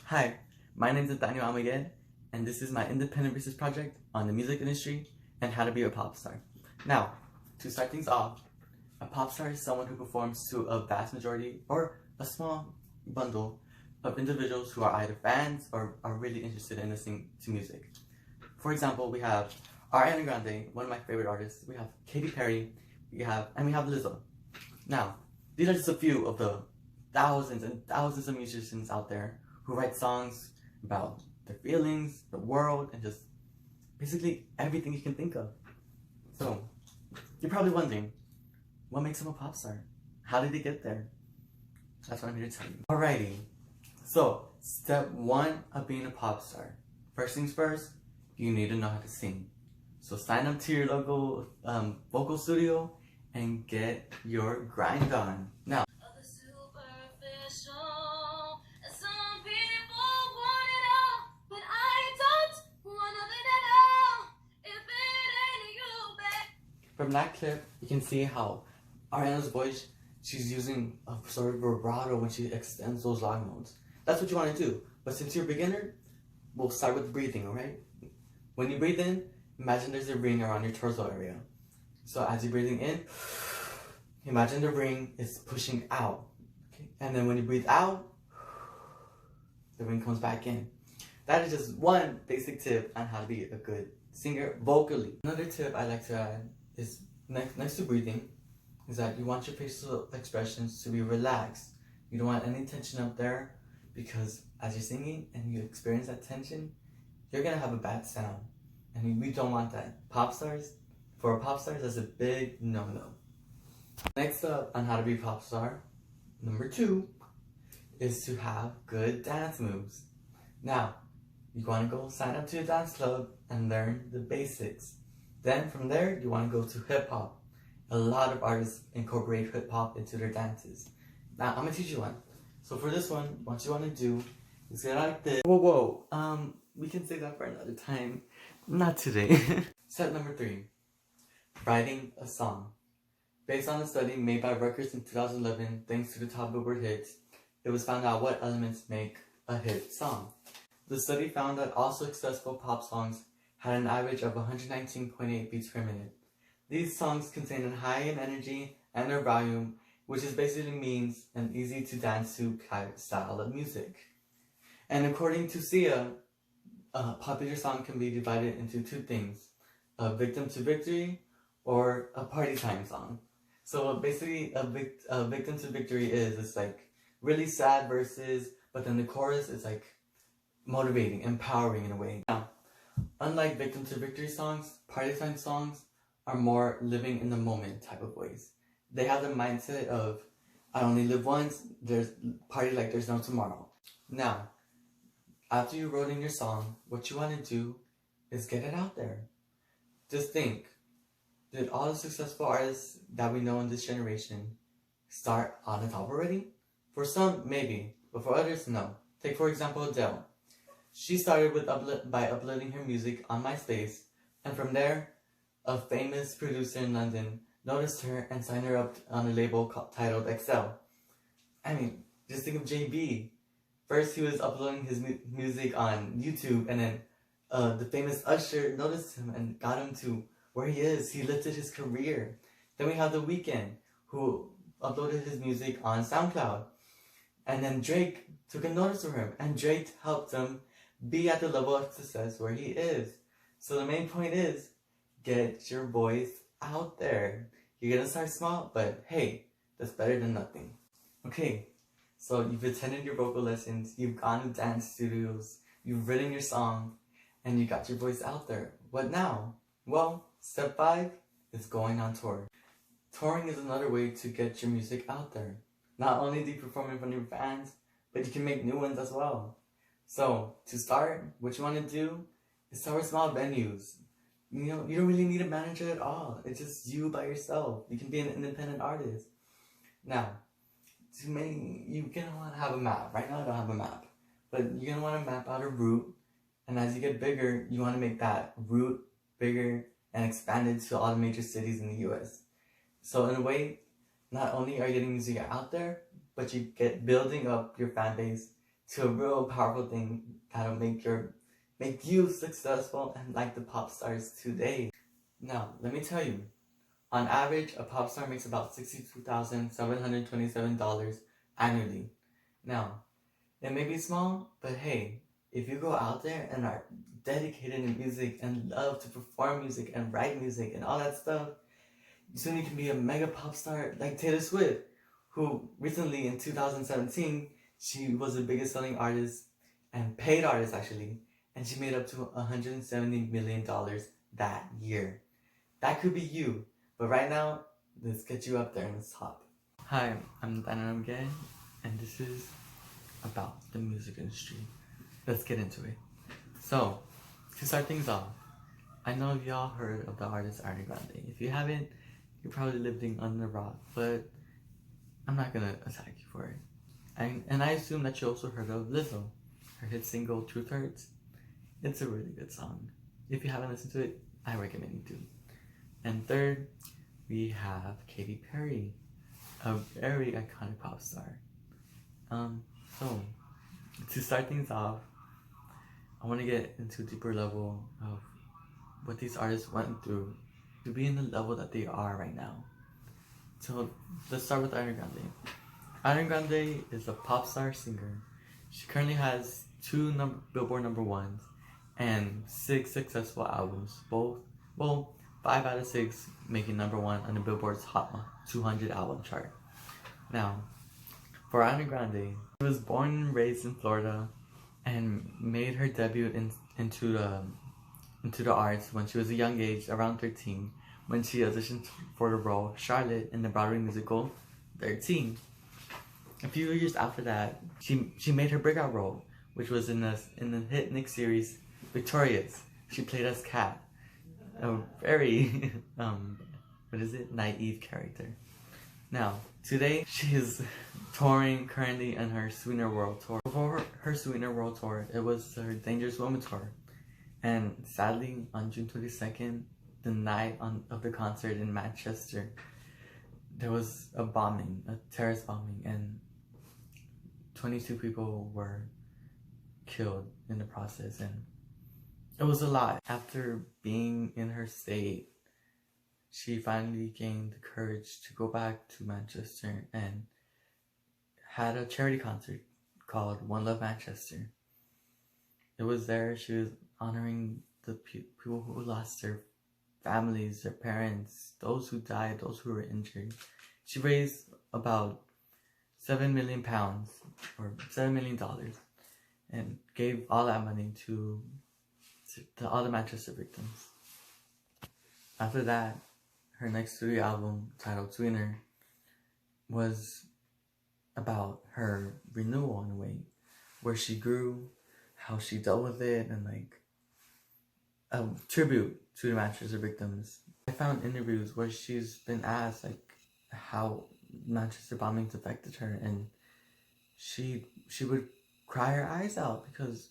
Hi, my name is Nathaniel Almaguer, and this is my independent research project on the music industry and how to be a pop star. Now, to start things off, a pop star is someone who performs to a vast majority or a small bundle of individuals who are either fans or are really interested in listening to music. For example, we have Ariana Grande, one of my favorite artists. We have Katy Perry, we have Lizzo. Now, these are just a few of the thousands and thousands of musicians out there who write songs about their feelings, the world, and just basically everything you can think of. So, you're probably wondering, what makes them a pop star? How did they get there? That's what I'm here to tell you. Alrighty, so step one of being a pop star. First things first, you need to know how to sing. So sign up to your local vocal studio and get your grind on. Now, from that clip, you can see how Ariana's voice, she's using a sort of vibrato when she extends those long notes. That's what you want to do. But since you're a beginner, we'll start with breathing, alright? When you breathe in, imagine there's a ring around your torso area. So as you're breathing in, imagine the ring is pushing out. Okay? And then when you breathe out, the ring comes back in. That is just one basic tip on how to be a good singer vocally. Another tip I like to add is next to breathing is that you want your facial expressions to be relaxed. You don't want any tension up there, because as you're singing and you experience that tension, you're gonna have a bad sound, and we don't want that. For pop stars, that's a big no-no. Next up on how to be a pop star, number 2 is to have good dance moves. Now, you want to go sign up to a dance club and learn the basics. Then from there, you want to go to hip-hop. A lot of artists incorporate hip-hop into their dances. Now, I'm going to teach you one. So for this one, what you want to do is get like this. Whoa. We can save that for another time. Not today. Step number 3. Writing a song. Based on a study made by Rutgers in 2011, thanks to the top Billboard hits, it was found out what elements make a hit song. The study found that all successful pop songs had an average of 119.8 beats per minute. These songs contain a high in energy and their volume, which is basically means an easy to dance to kind of style of music. And according to Sia, a popular song can be divided into 2 things: a victim to victory or a party time song. So basically a victim to victory is like really sad verses, but then the chorus is like motivating, empowering in a way. Now, unlike victim to victory songs, party time songs are more living in the moment type of ways. They have the mindset of, I only live once, there's party like there's no tomorrow. Now, after you wrote in your song, what you want to do is get it out there. Just think, did all the successful artists that we know in this generation start on the top already? For some, maybe, but for others, no. Take for example Adele. She started by uploading her music on MySpace, and from there, a famous producer in London noticed her and signed her up on a label titled Excel. I mean, just think of JB. First, he was uploading his music on YouTube, and then the famous Usher noticed him and got him to where he is. He lifted his career. Then we have The Weeknd, who uploaded his music on SoundCloud. And then Drake took a notice of him, and Drake helped him be at the level of success where he is. So the main point is, get your voice out there. You're gonna start small, but hey, that's better than nothing. Okay, so you've attended your vocal lessons, you've gone to dance studios, you've written your song, and you got your voice out there. What now? Well, step 5 is going on tour. Touring is another way to get your music out there. Not only do you perform in front of your fans, but you can make new ones as well. So, to start, what you want to do is start with small venues. You know, you don't really need a manager at all. It's just you by yourself. You can be an independent artist. Now, you're going to want to have a map. Right now I don't have a map. But you're going to want to map out a route. And as you get bigger, you want to make that route bigger and expand it to all the major cities in the US. So in a way, not only are you getting music out there, but you get building up your fan base to a real powerful thing that'll make you successful and like the pop stars today. Now, let me tell you, on average, a pop star makes about $62,727 annually. Now, it may be small, but hey, if you go out there and are dedicated in music and love to perform music and write music and all that stuff, soon you can be a mega pop star like Taylor Swift, who recently in 2017, she was the biggest selling artist and paid artist actually, and she made up to $170 million that year. That could be you, but right now, let's get you up there in the top. Hi, I'm Nathaniel Almaguer, and this is about the music industry. Let's get into it. So, to start things off, I know y'all heard of the artist Ariana Grande. If you haven't, you're probably living under a rock, but I'm not gonna attack you for it. And I assume that you also heard of Lizzo, her hit single Truth Hurts. It's a really good song. If you haven't listened to it, I recommend you to. And third, we have Katy Perry, a very iconic pop star. So to start things off, I want to get into a deeper level of what these artists went through to be in the level that they are right now. So let's start with Ariana Grande. Ariana Grande is a pop star singer. She currently has 2 Billboard number ones and 6 successful albums, both 5 out of 6 making number 1 on the Billboard's Hot 200 album chart. Now, for Ariana Grande, she was born and raised in Florida and made her debut into the arts when she was a young age, around 13, when she auditioned for the role Charlotte in the Broadway musical 13. A few years after that, she made her breakout role, which was in the hit Nick series Victorious. She played as Kat, a very naive character. Now, today she is touring currently on her Sweetener World Tour. Before her Sweetener World Tour, it was her Dangerous Woman Tour. And sadly, on June 22nd, the night of the concert in Manchester, there was a terrorist bombing, and 22 people were killed in the process, and it was a lot. After being in her state, she finally gained the courage to go back to Manchester and had a charity concert called One Love Manchester. It was there she was honoring the people who lost their families, their parents, those who died, those who were injured. She raised about £7 million or $7 million and gave all that money to all the Manchester victims. After that, her next studio album, titled Sweetener, was about her renewal in a way, where she grew, how she dealt with it, and like a tribute to the Manchester victims. I found interviews where she's been asked like how Manchester bombings affected her, and she would cry her eyes out because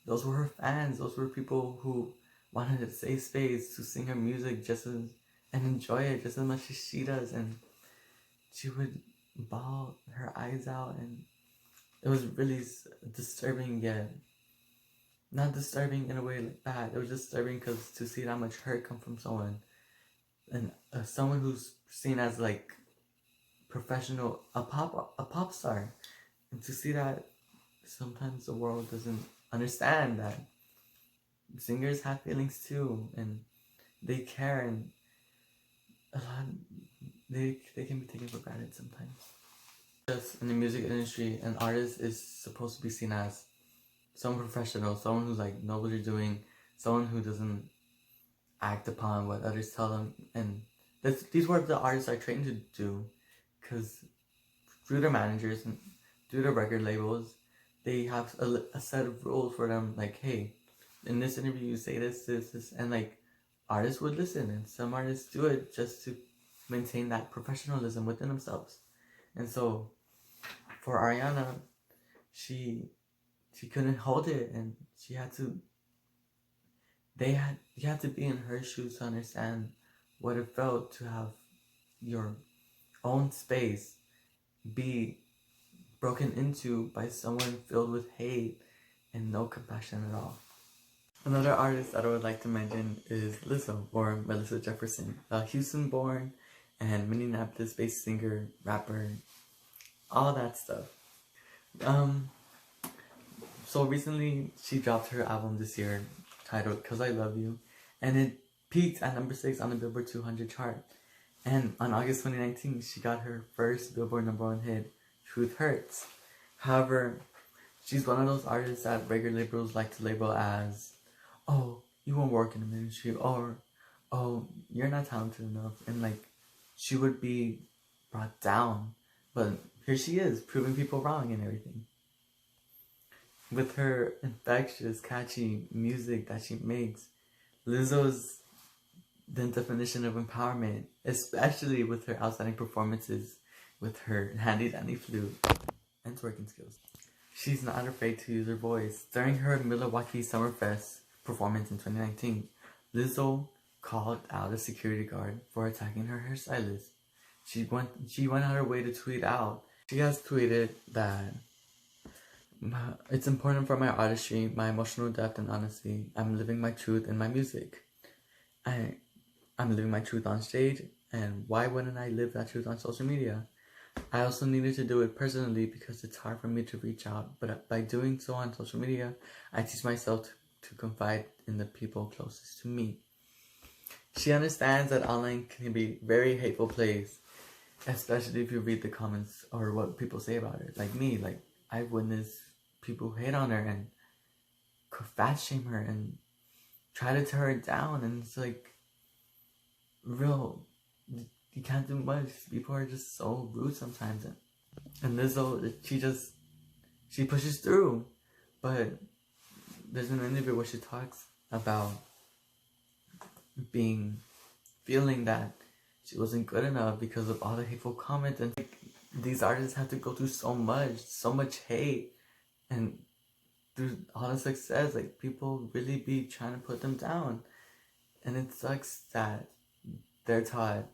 those were her fans. Those were people who wanted a safe space to sing her music and enjoy it just as much as she does. And she would bawl her eyes out, and it was really disturbing, yet not disturbing in a way like bad. It was disturbing because to see that much hurt come from someone, and someone who's seen as like professional, a pop star, and to see that sometimes the world doesn't understand that singers have feelings too, and they care, and a lot they can be taken for granted sometimes. Just in the music industry, an artist is supposed to be seen as someone professional, someone who's like knows what they're doing, someone who doesn't act upon what others tell them, and these are what the artists are trained to do, because through their managers and through their record labels, they have a set of rules for them, like, hey, in this interview you say this, and like artists would listen, and some artists do it just to maintain that professionalism within themselves. And so for Ariana, she couldn't hold it, and you had to be in her shoes to understand what it felt to have your own space be broken into by someone filled with hate and no compassion at all. Another artist that I would like to mention is Lizzo, or Melissa Jefferson, a Houston-born and Minneapolis-based singer, rapper, all that stuff. So recently she dropped her album this year titled "Cause I Love You," and it peaked at number 6 on the Billboard 200 chart. And on August 2019, she got her first Billboard #1 hit, "Truth Hurts." However, she's one of those artists that regular liberals like to label as, "Oh, you won't work in the ministry," or "Oh, you're not talented enough," and like she would be brought down. But here she is, proving people wrong and everything. With her infectious, catchy music that she makes, Lizzo's the definition of empowerment, especially with her outstanding performances with her handy-dandy flute and twerking skills. She's not afraid to use her voice. During her Milwaukee Summerfest performance in 2019, Lizzo called out a security guard for attacking her hairstylist. She went out her way to tweet out. She has tweeted that, "It's important for my artistry, my emotional depth and honesty. I'm living my truth in my music. I'm living my truth on stage, and why wouldn't I live that truth on social media? I also needed to do it personally because it's hard for me to reach out, but by doing so on social media, I teach myself to confide in the people closest to me." She understands that online can be a very hateful place, especially if you read the comments or what people say about her. Like me, like I've witnessed people hate on her and fat shame her and try to tear her down, and it's like, real, you can't do much. People are just so rude sometimes, and Lizzo, she pushes through. But there's an interview where she talks about feeling that she wasn't good enough because of all the hateful comments, and like, these artists have to go through so much hate, and through all the success, like people really be trying to put them down, and it sucks that they're taught,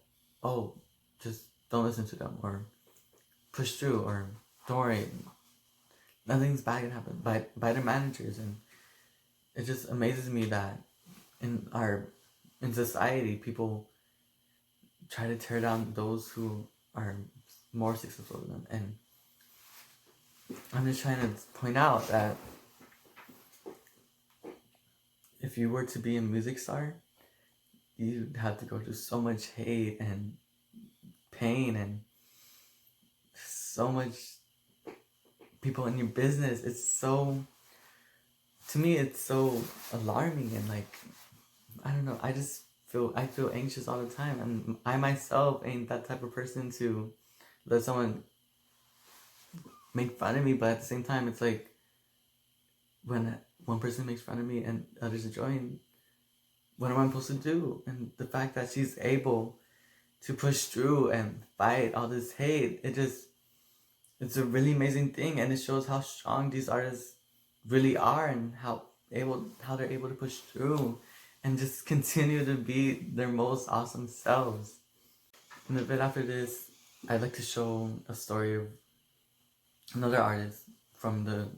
"Oh, just don't listen to them," or "push through," or "don't worry, nothing's bad can happen," by their managers. And it just amazes me that in society, people try to tear down those who are more successful than them. And I'm just trying to point out that if you were to be a music star, you'd have to go through so much hate and pain and so much people in your business. To me, it's so alarming, and like, I don't know, I feel anxious all the time, and I myself ain't that type of person to let someone make fun of me, but at the same time, it's like, when one person makes fun of me and others are joining, what am I supposed to do? And the fact that she's able to push through and fight all this hate, it's a really amazing thing, and it shows how strong these artists really are, and how they're able to push through and just continue to be their most awesome selves. And a bit after this, I'd like to show a story of another artist from the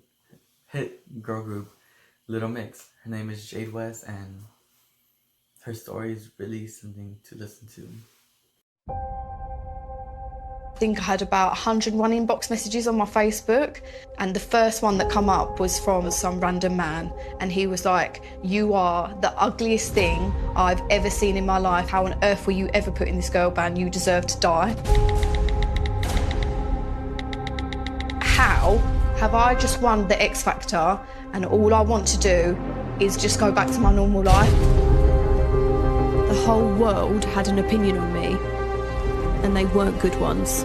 hit girl group Little Mix. Her name is Jade West, and her story is really something to listen to. I think I had about 101 inbox messages on my Facebook, and the first one that come up was from some random man, and he was like, "You are the ugliest thing I've ever seen in my life. How on earth were you ever put in this girl band? You deserve to die." How have I just won the X Factor and all I want to do is just go back to my normal life? The whole world had an opinion on me, and they weren't good ones.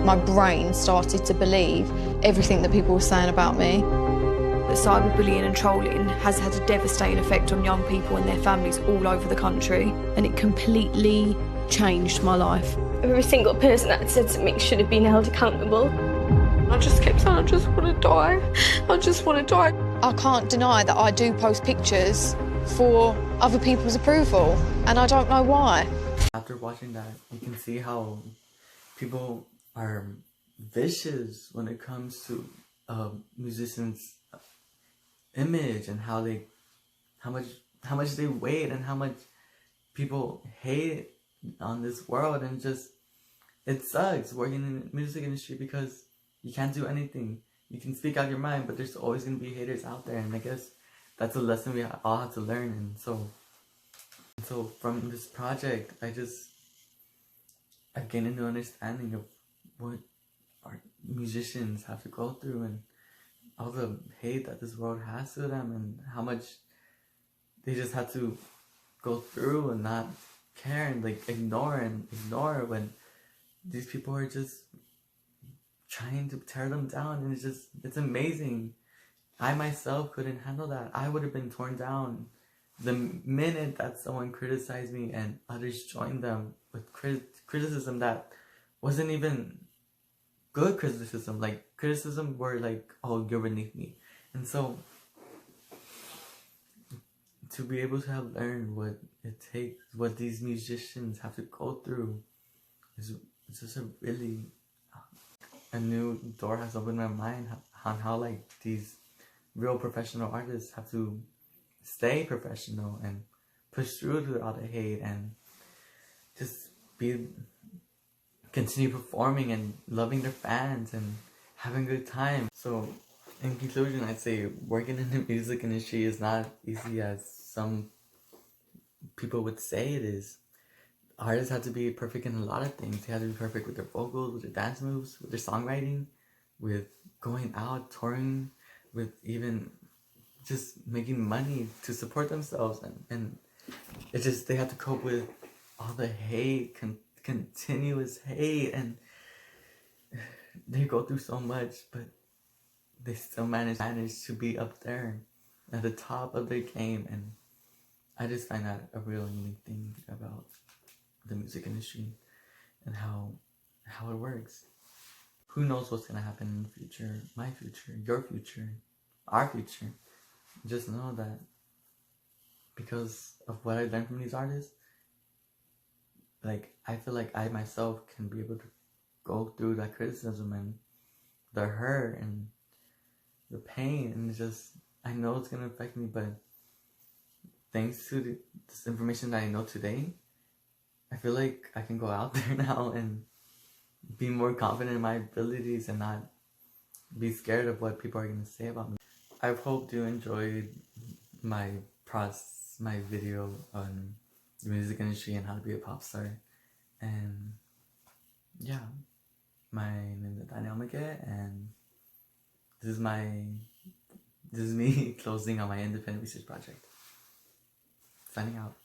My brain started to believe everything that people were saying about me. But cyberbullying and trolling has had a devastating effect on young people and their families all over the country, and it completely changed my life. Every single person that said something should have been held accountable. I just kept saying, I just want to die. I just want to die. I can't deny that I do post pictures for other people's approval, and I don't know why. After watching that, you can see how people are vicious when it comes to musicians' image and how much they weight and how much people hate on this world, and just it sucks working in the music industry because you can't do anything. You can speak out your mind, but there's always gonna be haters out there, and I guess that's a lesson we all have to learn. And so from this project, I've gained a new understanding of what our musicians have to go through and all the hate that this world has to them, and how much they just have to go through and not care and like ignore when these people are just trying to tear them down. And it's amazing. I myself couldn't handle that. I would have been torn down the minute that someone criticized me and others joined them with criticism that wasn't even good criticism. Like criticism were like, oh, you're beneath me. And so to be able to have learned what it takes, what these musicians have to go through, is just a new door has opened my mind on how like these real professional artists have to stay professional and push through all the hate and just continue performing and loving their fans and having a good time. So in conclusion, I'd say working in the music industry is not easy as some people would say it is. Artists have to be perfect in a lot of things. They have to be perfect with their vocals, with their dance moves, with their songwriting, with going out, touring, with even just making money to support themselves. And it's just, they have to cope with all the hate, continuous hate, and they go through so much, but they still manage to be up there at the top of their game. And I just find that a real unique thing about the music industry and how it works. Who knows what's gonna happen in the future, my future, your future, our future. Just know that because of what I learned from these artists, like I feel like I myself can be able to go through that criticism and the hurt and the pain, and it's just, I know it's gonna affect me, but thanks to this information that I know today, I feel like I can go out there now and be more confident in my abilities and not be scared of what people are going to say about me. I hope you enjoyed my video on the music industry and how to be a pop star. And yeah, my name is Nathaniel Almaguer, and this is me closing on my independent research project. Signing out.